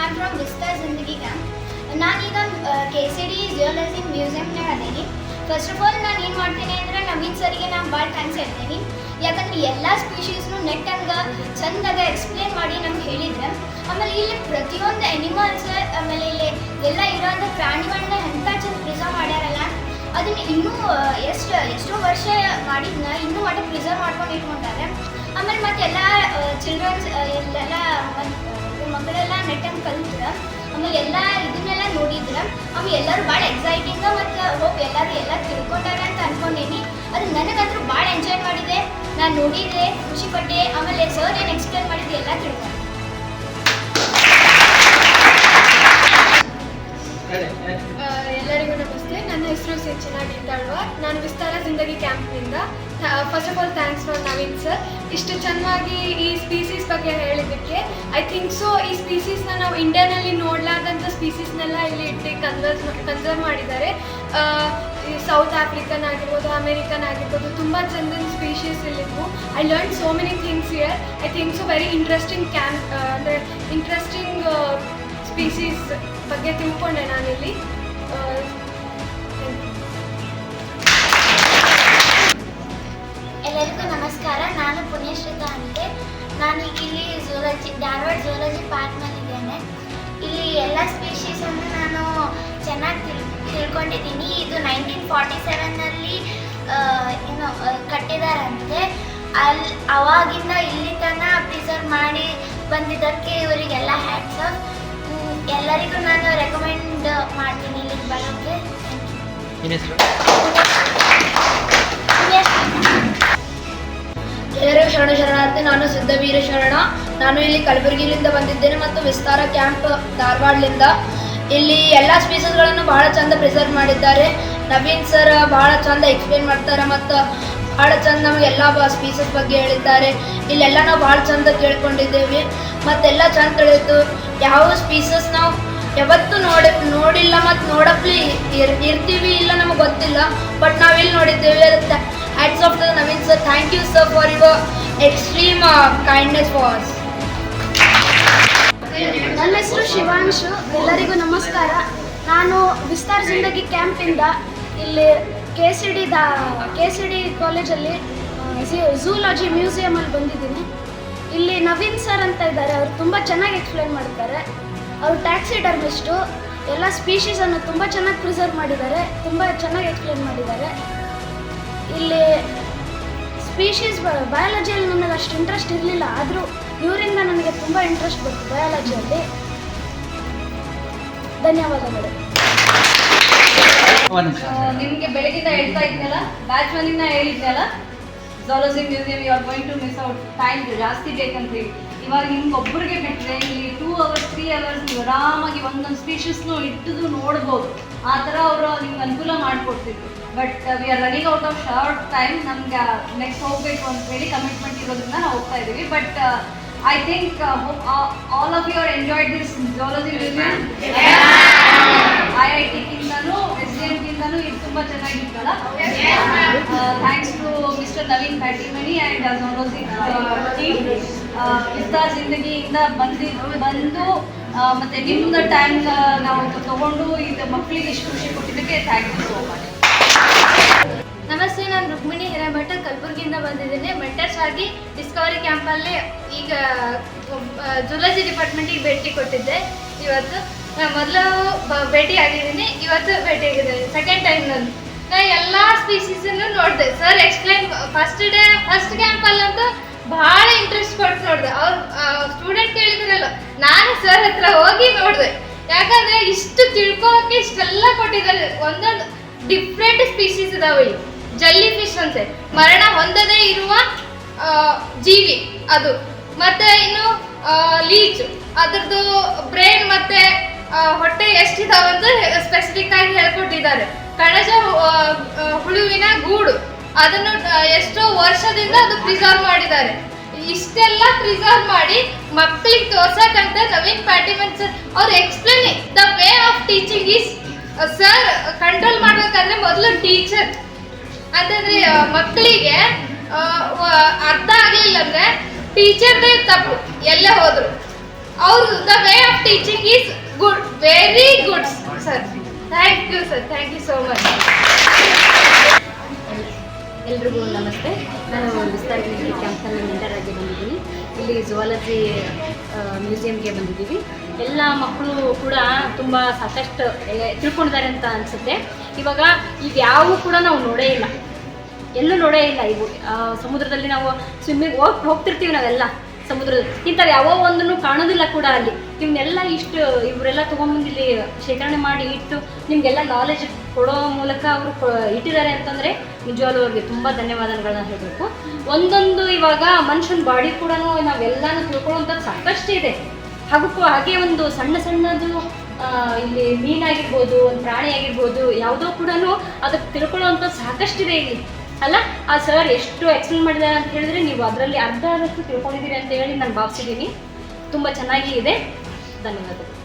I'm from Vista Zindagi Camp. ನಾನೀಗ KCD geology ಮ್ಯೂಸಿಯಮ್ನಾಗ ಅದೀನಿ. ಫಸ್ಟ್ ಆಫ್ ಆಲ್ ನಾನು ಏನು ಮಾಡ್ತೀನಿ ಅಂದರೆ ನವೀನ್ ಸರಿಗೆ ನಾನು ಭಾಳ ಥ್ಯಾಂಕ್ಸ್ ಹೇಳ್ತೀನಿ. ಯಾಕಂದ್ರೆ ಎಲ್ಲ ಸ್ಪೀಷೀಸ್ನು ನೆಟ್ ಹಂಗೆ ಚೆಂದಾಗ ಎಕ್ಸ್ಪ್ಲೇನ್ ಮಾಡಿ ನಮ್ಗೆ ಹೇಳಿದ್ರೆ. ಆಮೇಲೆ ಇಲ್ಲಿ ಪ್ರತಿಯೊಂದು ಎನಿಮಲ್ಸ್, ಆಮೇಲೆ ಇಲ್ಲಿ ಎಲ್ಲ ಇರೋಂಥ ಪ್ರಾಣಿಗಳನ್ನ ಎಂಥ ಚೆಂದ ಪ್ರಿಸರ್ವ್ ಮಾಡ್ಯಾರಲ್ಲ, ಅದನ್ನು ಇನ್ನೂ ಎಷ್ಟೋ ವರ್ಷ ಮಾಡಿದ್ನ ಇನ್ನೂ ಒಟ್ಟು ಪ್ರಿಸರ್ವ್ ಮಾಡ್ಕೊಂಡು ಇಟ್ಕೊಂಡಾರೆ. ಆಮೇಲೆ ಮತ್ತೆಲ್ಲ ಚಿಲ್ಡ್ರನ್ಸ್ ಎಲ್ಲ ಮಕ್ಕಳೆಲ್ಲ ನೆಟ್ಟಂಗೆ ಕಲಿತ್ರ. ಆಮೇಲೆ ಎಲ್ಲ ಇದನ್ನೆಲ್ಲ ನೋಡಿದ್ರೆ ಆಮೇಲೆ ಎಲ್ಲರೂ ಭಾಳ ಎಕ್ಸೈಟಿಂಗ ಮತ್ತು ಹೋಪ್ ಎಲ್ಲರೂ ಎಲ್ಲ ತಿಳ್ಕೊಂಡಾರೆ ಅಂತ ಅಂದ್ಕೊಂಡೀನಿ. ಅದು ನನಗಂತೂ ಭಾಳ ಎಂಜಾಯ್ ಮಾಡಿದೆ. ನಾನು ನೋಡಿದೆ, ಖುಷಿಪಟ್ಟೆ. ಆಮೇಲೆ ಸರ್ ಏನು ಎಕ್ಸ್ಪ್ಲೇನ್ ಮಾಡಿದ್ದೆ ಎಲ್ಲ ತಿಳ್ಕೊಂಡೆ. ಎಲ್ಲರಿಗೂ ನಮಸ್ತೆ. ನನ್ನ ಹೆಸರು ಚೆನ್ನಾಗಿ ಇದ್ದಾಳುವ. ನಾನು ವಿಸ್ತಾರ ಜಿಂದಗಿ ಕ್ಯಾಂಪ್ನಿಂದ. First of all thanks for Naveen sir, ಇಷ್ಟು ಚೆನ್ನಾಗಿ ಈ ಸ್ಪೀಸೀಸ್ ಬಗ್ಗೆ ಹೇಳಿದ್ದಕ್ಕೆ. ಐ ಥಿಂಕ್ ಸೊ ಈ ಸ್ಪೀಸೀಸ್ನ ನಾವು ಇಂಡಿಯಾನಲ್ಲಿ ನೋಡಲಾದಂಥ ಸ್ಪೀಸೀಸ್ನೆಲ್ಲ ಇಲ್ಲಿ ಇಟ್ಟು ಕನ್ಸರ್ವ್ ಮಾಡಿದ್ದಾರೆ. ಈ ಸೌತ್ ಆಫ್ರಿಕನ್ ಆಗಿರ್ಬೋದು, ಅಮೇರಿಕನ್ ಆಗಿರ್ಬೋದು, ತುಂಬ ಚಂದದ ಸ್ಪೀಷೀಸ್ ಇಲ್ಲಿದ್ವು. I learn so many things here. I think so very interesting ಅಂದರೆ ಇಂಟ್ರೆಸ್ಟಿಂಗ್ ಸ್ಪೀಸೀಸ್ ಬಗ್ಗೆ ತಿಳ್ಕೊಂಡೆ ನಾನಿಲ್ಲಿ. ಎಲ್ಲರಿಗೂ ನಮಸ್ಕಾರ. ನಾನು ಪುಣ್ಯಶ್ರೀತಾ ಅಂತೆ. ನಾನು ಇಲ್ಲಿ ಧಾರವಾಡ ಝೂಲಾಜಿ ಪಾರ್ಕ್ನಲ್ಲಿದ್ದೇನೆ. ಇಲ್ಲಿ ಎಲ್ಲ ಸ್ಪೀಷೀಸನ್ನು ನಾನು ಚೆನ್ನಾಗಿ ತಿಳ್ಕೊಂಡಿದ್ದೀನಿ. ಇದು 1947ನಲ್ಲಿ ಕಟ್ಟಿದಾರಂತೆ. ಅವಾಗಿಂದ ಇಲ್ಲಿ ತನಕ ಪ್ರಿಸರ್ವ್ ಮಾಡಿ ಬಂದಿದ್ದಕ್ಕೆ ಇವರಿಗೆಲ್ಲ ಹ್ಯಾಟ್ಸ್ ಆಫ್. ಎಲ್ಲರಿಗೂ ನಾನು ರೆಕಮೆಂಡ್ ಮಾಡ್ತೀನಿ ಇಲ್ಲಿಗೆ ಬರೋಕ್ಕೆ. ಎಲ್ಲರಿಗೂ ಶರಣಾರ್ಥಿ. ನಾನು ಸಿದ್ಧವೀರ ಶರಣ. ನಾನು ಇಲ್ಲಿ ಕಲಬುರಗಿಲಿಂದ ಬಂದಿದ್ದೇನೆ ಮತ್ತು ವಿಸ್ತಾರ ಕ್ಯಾಂಪ್ ಧಾರವಾಡಲಿಂದ. ಇಲ್ಲಿ ಎಲ್ಲ ಸ್ಪೀಸಸ್ಗಳನ್ನು ಬಹಳ ಚಂದ ಪ್ರಿಸರ್ವ್ ಮಾಡಿದ್ದಾರೆ. ನವೀನ್ ಸರ್ ಬಹಳ ಚಂದ ಎಕ್ಸ್ಪ್ಲೇನ್ ಮಾಡ್ತಾರೆ ಮತ್ತು ಭಾಳ ಚಂದ ನಮಗೆ ಎಲ್ಲ ಸ್ಪೀಸಸ್ ಬಗ್ಗೆ ಹೇಳಿದ್ದಾರೆ. ಇಲ್ಲೆಲ್ಲ ನಾವು ಭಾಳ ಚಂದ ಕೇಳ್ಕೊಂಡಿದ್ದೇವೆ ಮತ್ತೆಲ್ಲ ಚಂದ ತಿಳಿಯಿತು. ಯಾವ ಸ್ಪೀಸಸ್ ನಾವು ಯಾವತ್ತೂ ನೋಡಿಲ್ಲ ಮತ್ತು ನೋಡಪ್ಲಿ ಇರ್ತೀವಿ ಇಲ್ಲ ನಮಗೆ ಗೊತ್ತಿಲ್ಲ, ಬಟ್ ನಾವಿಲ್ಲಿ ನೋಡಿದ್ದೇವೆ. Hats off to Naveen sir. Thank you sir for your extreme kindness for us. ನನ್ನ ಹೆಸರು ಶಿವಾಂಶು. ಎಲ್ಲರಿಗೂ ನಮಸ್ಕಾರ. ನಾನು ವಿಸ್ತಾರ ಜಿಂದಗಿ ಕ್ಯಾಂಪಿಂದ ಇಲ್ಲಿ KCD ಕಾಲೇಜಲ್ಲಿ ಝೂಲಾಜಿ ಮ್ಯೂಸಿಯಮಲ್ಲಿ ಬಂದಿದ್ದೀನಿ. ಇಲ್ಲಿ ನವೀನ್ ಸರ್ ಅಂತ ಇದ್ದಾರೆ. ಅವರು ತುಂಬ ಚೆನ್ನಾಗಿ ಎಕ್ಸ್ಪ್ಲೇನ್ ಮಾಡಿದ್ದಾರೆ. ಅವರು ಟ್ಯಾಕ್ಸಿಡರ್ಮಿಸ್ಟು. ಎಲ್ಲ ಸ್ಪೀಷೀಸನ್ನು ತುಂಬ ಚೆನ್ನಾಗಿ ಪ್ರಿಸರ್ವ್ ಮಾಡಿದ್ದಾರೆ, ತುಂಬ ಚೆನ್ನಾಗಿ ಎಕ್ಸ್ಪ್ಲೇನ್ ಮಾಡಿದ್ದಾರೆ. ಇಲ್ಲಿ ಸ್ಪೀಷೀಸ್ ಬಯಾಲಜಿಯಲ್ಲಿ ನನಗೆ ಅಷ್ಟು ಇಂಟ್ರೆಸ್ಟ್ ಇರಲಿಲ್ಲ, ಆದರೂ ಇವರಿಂದ ನನಗೆ ತುಂಬ ಇಂಟ್ರೆಸ್ಟ್ ಬಂತು ಬಯಾಲಜಿಯಲ್ಲಿ. ಧನ್ಯವಾದಗಳು. ನಿಮಗೆ ಬೆಳಗಿಂದ ಹೇಳ್ತಾ ಇದ್ನಲ್ಲ, ಬ್ಯಾಚ್ ಒನ್ನಿಂದ ಹೇಳಿದ್ನಲ್ಲ, zoology museum you are going to miss out. Time ಜಾಸ್ತಿ ಬೇಕಂತ ಹೇಳಿ ಇವಾಗ ನಿಮ್ಗೊಬ್ಬರಿಗೆ ಬಿಟ್ಟರೆ ಇಲ್ಲಿ 2 hours 3 hours ನೀವು ಆರಾಮಾಗಿ ಒಂದೊಂದು ಸ್ಪೀಷೀಸ್ನು ಇಟ್ಟದು ನೋಡ್ಬೋದು. ಆ ಥರ ಅವರು ನಿಮ್ಗೆ ಅನುಕೂಲ ಮಾಡಿಕೊಡ್ತಿದ್ರು. But we are running out of short time. ನಮ್ಗೆ ನೆಕ್ಸ್ಟ್ ಹೋಗಬೇಕು ಅಂತ ಹೇಳಿ ಕಮಿಟ್ಮೆಂಟ್ ಇರೋದ್ರಿಂದ ನಾವು ಹೋಗ್ತಾ ಇದ್ದೀವಿ. But I think all of you are enjoyed this zoology museum. IIT-ಕಿಂತನೂ SDM-ಕಿಂತನೂ ಇದು ತುಂಬ ಚೆನ್ನಾಗಿತ್ತಲ್ಲ. Thanks to mister Naveen Patimani and zoology team. Vistara ಜಿಂದಗಿಯಿಂದ ಬಂದು ಮತ್ತು ನಿಮ್ಮದು ಟೈಮ್ ನಾವು ತೊಗೊಂಡು ಇದು ಮಕ್ಕಳಿಗೆ ಇಷ್ಟು ಖುಷಿ ಕೊಟ್ಟಿದ್ದಕ್ಕೆ ಥ್ಯಾಂಕ್ ಯು ಸೋ ಮಚ್. ನಮಸ್ತೆ, ನಾನು ರುಕ್ಮಿಣಿ ಹಿರೇಮಠ ಕಲಬುರಗಿಯಿಂದ ಬಂದಿದ್ದೇನೆ. ಮೆಂಟರ್ಸ್ ಆಗಿ ಡಿಸ್ಕವರಿ ಕ್ಯಾಂಪಲ್ಲಿ ಈಗ ಝೂಲಾಜಿ ಡಿಪಾರ್ಟ್ಮೆಂಟಿಗೆ ಭೇಟಿ ಕೊಟ್ಟಿದ್ದೆ. ಇವತ್ತು ಮೊದಲು ಭೇಟಿ ಆಗಿದ್ದೀನಿ, ಇವತ್ತು ಭೇಟಿ ಆಗಿದ್ದೀನಿ. ಸೆಕೆಂಡ್ ಟೈಮ್ ನಾನು ಎಲ್ಲ ಸ್ಪೀಸೀಸನ್ನು ನೋಡಿದೆ. ಸರ್ ಎಕ್ಸ್ಪ್ಲೈನ್ ಫಸ್ಟ್ ಕ್ಯಾಂಪಲ್ಲಂತೂ ಭಾಳ ಇಂಟ್ರೆಸ್ಟ್ ಕೊಟ್ಟು ನೋಡಿದೆ. ಅವ್ರು ಸ್ಟೂಡೆಂಟ್ ಕೇಳಿದ್ರಲ್ಲ, ನಾನು ಸರ್ ಹತ್ರ ಹೋಗಿ ನೋಡಿದೆ. ಯಾಕಂದರೆ ಇಷ್ಟು ತಿಳ್ಕೊಳಕ್ಕೆ ಇಷ್ಟೆಲ್ಲ ಕೊಟ್ಟಿದ್ದಾರೆ. ಒಂದೊಂದು ಡಿಫ್ರೆಂಟ್ ಸ್ಪೀಸೀಸ್ ಇದಾವೆ. ಜಲ್ಲಿ ಫಿಶ್ ಅಂತೆ, ಮರಣ ಹೊಂದದೇ ಇರುವ ಜೀವಿ ಅದು. ಮತ್ತು ಇನ್ನು ಲೀಚ್, ಅದರದ್ದು ಬ್ರೈನ್ ಮತ್ತು ಹೊಟ್ಟೆ ಎಷ್ಟಿದಾವಂತ ಸ್ಪೆಸಿಫಿಕ್ ಆಗಿ ಹೇಳ್ಕೊಟ್ಟಿದ್ದಾರೆ. ಕಣಜ ಹುಳುವಿನ ಗೂಡು, ಅದನ್ನು ಎಷ್ಟೋ ವರ್ಷದಿಂದ ಅದು ಪ್ರಿಸರ್ವ್ ಮಾಡಿದ್ದಾರೆ. ಇಷ್ಟೆಲ್ಲ ಪ್ರಿಸರ್ವ್ ಮಾಡಿ ಮಕ್ಕಳಿಗೆ ತೋರ್ಸಕ್ಕಂತ ನವೀನ್ ಪ್ಯಾಟಿಮನ್ ಸರ್ ಅವ್ರು explain the way of teaching is. Sir control ಮಾಡಬೇಕಾದ್ರೆ ಮೊದಲು ಟೀಚರ್ ಅಂತಂದ್ರೆ ಮಕ್ಕಳಿಗೆ ಅರ್ಥ ಆಗಲಿಲ್ಲ ಅಂದರೆ ಟೀಚರ್ದೇ ತಪ್ಪು ಎಲ್ಲೇ ಹೋದ್ರು. ಅವ್ರ the way of teaching is good, very good sir. Thank you sir, thank you so much. ಎಲ್ರಿಗೂ ನಮಸ್ತೆ. ನಾನು ವಿಸ್ತಾರ ಕ್ಯಾಂಪ್ನಲ್ಲಿ ಮೆಂಟರ್ ಆಗಿ ಬಂದಿದ್ದೀನಿ. ಇಲ್ಲಿ ಝುವಾಲಜಿ ಮ್ಯೂಸಿಯಂಗೆ ಬಂದಿದ್ದೀವಿ. ಎಲ್ಲ ಮಕ್ಕಳು ಕೂಡ ತುಂಬ ಸಾಕಷ್ಟು ತಿಳ್ಕೊಂಡಿದ್ದಾರೆ ಅಂತ ಅನಿಸುತ್ತೆ. ಇವಾಗ ಯಾವೂ ಕೂಡ ನಾವು ನೋಡೇ ಇಲ್ಲ, ಎಲ್ಲೂ ನೋಡೇ ಇಲ್ಲ. ಇವು ಸಮುದ್ರದಲ್ಲಿ ನಾವು ಸ್ವಿಮ್ಮಿಂಗ್ ಹೋಗ್ತಿರ್ತೀವಿ ನಾವೆಲ್ಲ ಸಮುದ್ರದ, ಇಂಥವು ಯಾವ ಒಂದನ್ನು ಕಾಣೋದಿಲ್ಲ ಕೂಡ ಅಲ್ಲಿ. ಇವನ್ನೆಲ್ಲ ಇವರೆಲ್ಲ ತೊಗೊಂಬಂದು ಇಲ್ಲಿ ಶೇಖರಣೆ ಮಾಡಿ ಇಟ್ಟು ನಿಮಗೆಲ್ಲ ನಾಲೆಜ್ ಕೊಡೋ ಮೂಲಕ ಅವರು ಇಟ್ಟಿದ್ದಾರೆ ಅಂತಂದರೆ ನಿಜವಾಗ್ಲೂ ಅವ್ರಿಗೆ ತುಂಬ ಧನ್ಯವಾದಗಳನ್ನ ಹೇಳಬೇಕು. ಒಂದೊಂದು ಇವಾಗ ಮನುಷ್ಯನ ಬಾಡಿ ಕೂಡ ನಾವೆಲ್ಲನೂ ತಿಳ್ಕೊಳ್ಳೋಂಥದ್ದು ಸಾಕಷ್ಟು ಇದೆ. ಹಾಗೆ ಒಂದು ಸಣ್ಣದು ಇಲ್ಲಿ ಮೀನಾಗಿರ್ಬೋದು, ಒಂದು ಪ್ರಾಣಿ ಆಗಿರ್ಬೋದು, ಯಾವುದೋ ಕೂಡ ಅದಕ್ಕೆ ತಿಳ್ಕೊಳ್ಳೋವಂಥದ್ದು ಸಾಕಷ್ಟಿದೆ ಇಲ್ಲಿ ಅಲ್ಲ. ಆ ಸರ್ ಎಷ್ಟು ಎಕ್ಸ್ಪ್ಲೇನ್ ಮಾಡಿದ್ದಾರೆ ಅಂತ ಹೇಳಿದ್ರೆ ನೀವು ಅದರಲ್ಲಿ ಅರ್ಧದಷ್ಟು ತಿಳ್ಕೊಂಡಿದ್ದೀರಿ ಅಂತ ಹೇಳಿ ನಾನು ಭಾವಿಸಿದ್ದೀನಿ. ತುಂಬ ಚೆನ್ನಾಗಿ ಇದೆ. ಧನ್ಯವಾದಗಳು.